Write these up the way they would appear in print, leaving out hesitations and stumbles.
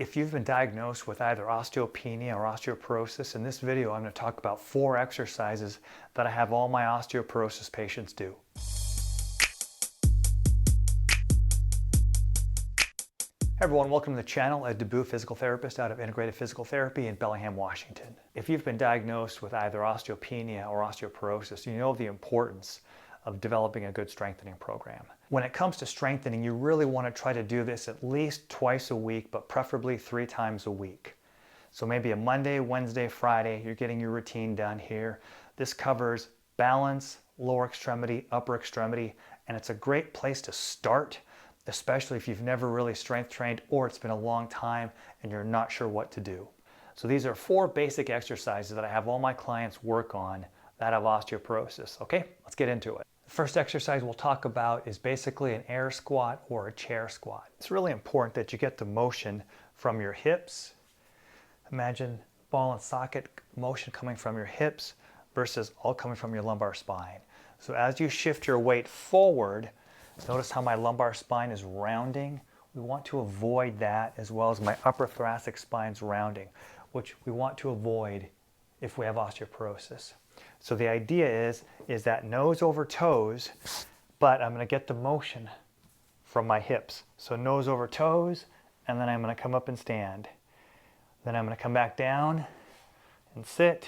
If you've been diagnosed with either osteopenia or osteoporosis, in this video I'm going to talk about 4 exercises that I have all my osteoporosis patients do. Hey everyone, welcome to the channel. A debut physical therapist out of Integrated Physical Therapy in Bellingham, Washington. If you've been diagnosed with either osteopenia or osteoporosis, you know the importance of developing a good strengthening program. When it comes to strengthening, you really want to try to do this at least twice a week, but preferably 3 times a week. So maybe a Monday, Wednesday, Friday, you're getting your routine done here. This covers balance, lower extremity, upper extremity, and it's a great place to start, especially if you've never really strength trained or it's been a long time and you're not sure what to do. So these are 4 basic exercises that I have all my clients work on that have osteoporosis. Okay, let's get into it. The first exercise we'll talk about is basically an air squat or a chair squat. It's really important that you get the motion from your hips. Imagine ball and socket motion coming from your hips versus all coming from your lumbar spine. So as you shift your weight forward, notice how my lumbar spine is rounding. We want to avoid that, as well as my upper thoracic spine's rounding, which we want to avoid if we have osteoporosis. So the idea is that nose over toes, but I'm going to get the motion from my hips. So nose over toes, and then I'm going to come up and stand. Then I'm going to come back down and sit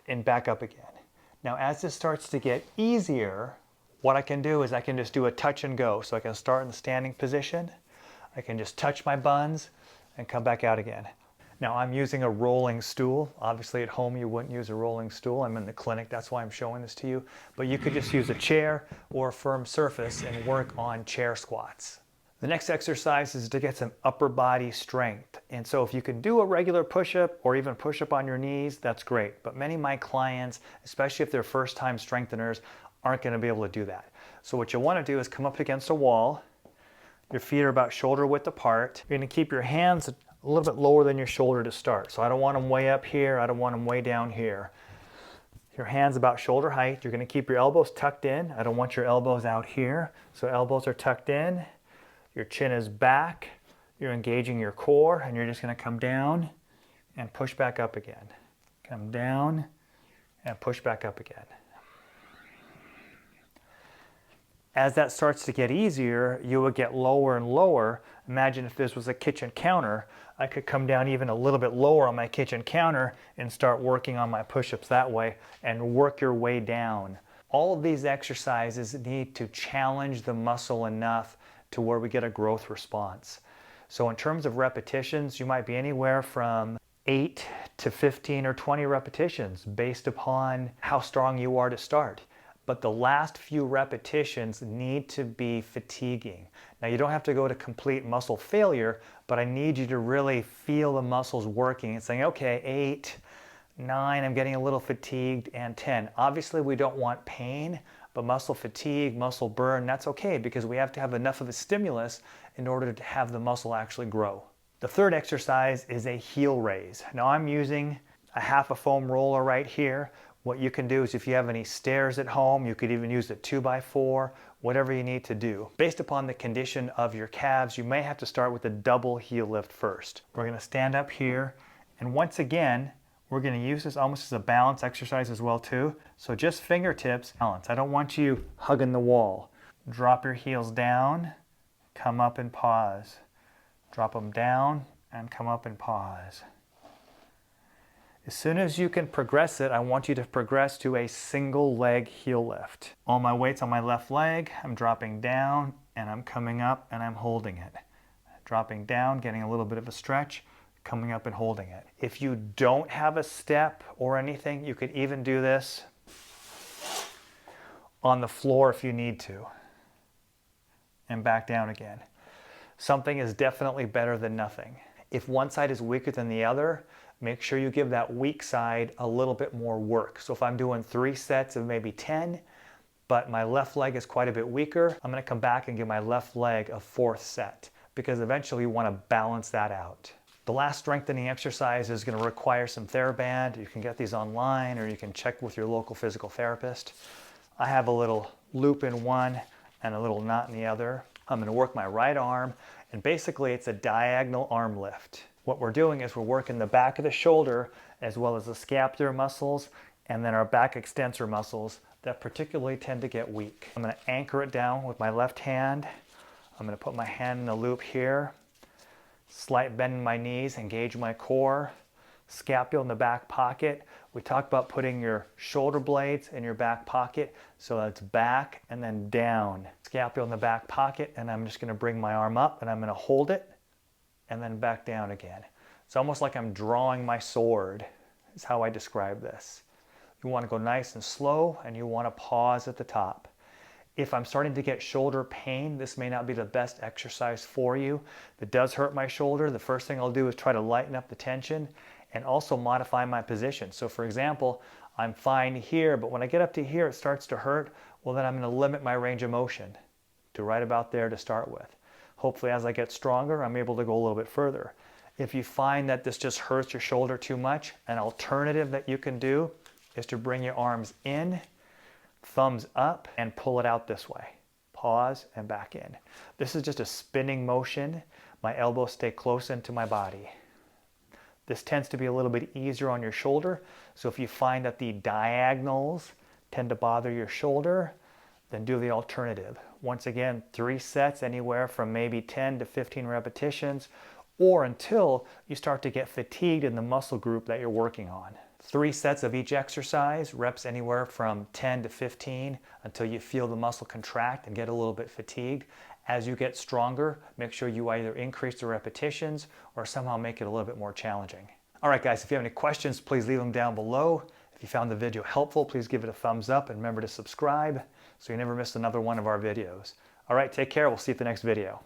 and back up again. Now as this starts to get easier, what I can do is I can just do a touch and go. So I can start in the standing position. I can just touch my buns and come back out again. Now I'm using a rolling stool. Obviously at home you wouldn't use a rolling stool. I'm in the clinic, that's why I'm showing this to you. But you could just use a chair or a firm surface and work on chair squats. The next exercise is to get some upper body strength. And so if you can do a regular push-up or even push-up on your knees, that's great. But many of my clients, especially if they're first-time strengtheners, aren't going to be able to do that. So what you want to do is come up against a wall. Your feet are about shoulder width apart. You're going to keep your hands a little bit lower than your shoulder to start. So I don't want them way up here. I don't want them way down here. Your hands about shoulder height. You're going to keep your elbows tucked in. I don't want your elbows out here. So elbows are tucked in. Your chin is back. You're engaging your core, and you're just going to come down and push back up again. Come down and push back up again. As that starts to get easier, you will get lower and lower. Imagine if this was a kitchen counter, I could come down even a little bit lower on my kitchen counter and start working on my push-ups that way and work your way down. All of these exercises need to challenge the muscle enough to where we get a growth response. So in terms of repetitions, you might be anywhere from 8 to 15 or 20 repetitions based upon how strong you are to start. But the last few repetitions need to be fatiguing. Now you don't have to go to complete muscle failure, but I need you to really feel the muscles working and saying, okay, 8, 9, I'm getting a little fatigued, and 10. Obviously we don't want pain, but muscle fatigue, muscle burn, that's okay because we have to have enough of a stimulus in order to have the muscle actually grow. The third exercise is a heel raise. Now I'm using a half a foam roller right here. What you can do is if you have any stairs at home, you could even use a 2x4, whatever you need to do. Based upon the condition of your calves, you may have to start with a double heel lift first. We're going to stand up here, and once again, we're going to use this almost as a balance exercise as well too. So just fingertips, balance. I don't want you hugging the wall. Drop your heels down, come up and pause. Drop them down and come up and pause. As soon as you can progress it, I want you to progress to a single leg heel lift. All my weight's on my left leg. I'm dropping down and I'm coming up and I'm holding it. Dropping down, getting a little bit of a stretch, coming up and holding it. If you don't have a step or anything, you could even do this on the floor if you need to. And back down again. Something is definitely better than nothing. If one side is weaker than the other, make sure you give that weak side a little bit more work. So if I'm doing 3 sets of maybe 10, but my left leg is quite a bit weaker, I'm going to come back and give my left leg a 4th set because eventually you want to balance that out. The last strengthening exercise is going to require some TheraBand. You can get these online or you can check with your local physical therapist. I have a little loop in one and a little knot in the other. I'm going to work my right arm And basically it's a diagonal arm lift. What we're doing is we're working the back of the shoulder as well as the scapular muscles and then our back extensor muscles that particularly tend to get weak. I'm going to anchor it down with my left hand. I'm going to put my hand in the loop here. Slight bend in my knees, engage my core. Scapula in the back pocket. We talked about putting your shoulder blades in your back pocket, so that's back and then down. Scapula in the back pocket, and I'm just going to bring my arm up and I'm going to hold it and then back down again. It's almost like I'm drawing my sword, is how I describe this. You want to go nice and slow and you want to pause at the top. If I'm starting to get shoulder pain, this may not be the best exercise for you. If it does hurt my shoulder, the first thing I'll do is try to lighten up the tension and also modify my position. So for example, I'm fine here, but when I get up to here, it starts to hurt. Well, then I'm going to limit my range of motion to right about there to start with. Hopefully as I get stronger, I'm able to go a little bit further. If you find that this just hurts your shoulder too much, an alternative that you can do is to bring your arms in, thumbs up, and pull it out this way. Pause and back in. This is just a spinning motion. My elbows stay close into my body. This tends to be a little bit easier on your shoulder. So if you find that the diagonals tend to bother your shoulder, then do the alternative. Once again, 3 sets, anywhere from maybe 10 to 15 repetitions, or until you start to get fatigued in the muscle group that you're working on. 3 sets of each exercise, reps anywhere from 10 to 15 until you feel the muscle contract and get a little bit fatigued. As you get stronger, make sure you either increase the repetitions or somehow make it a little bit more challenging. All right, guys, if you have any questions, please leave them down below. If you found the video helpful, please give it a thumbs up and remember to subscribe so you never miss another one of our videos. All right, take care. We'll see you at the next video.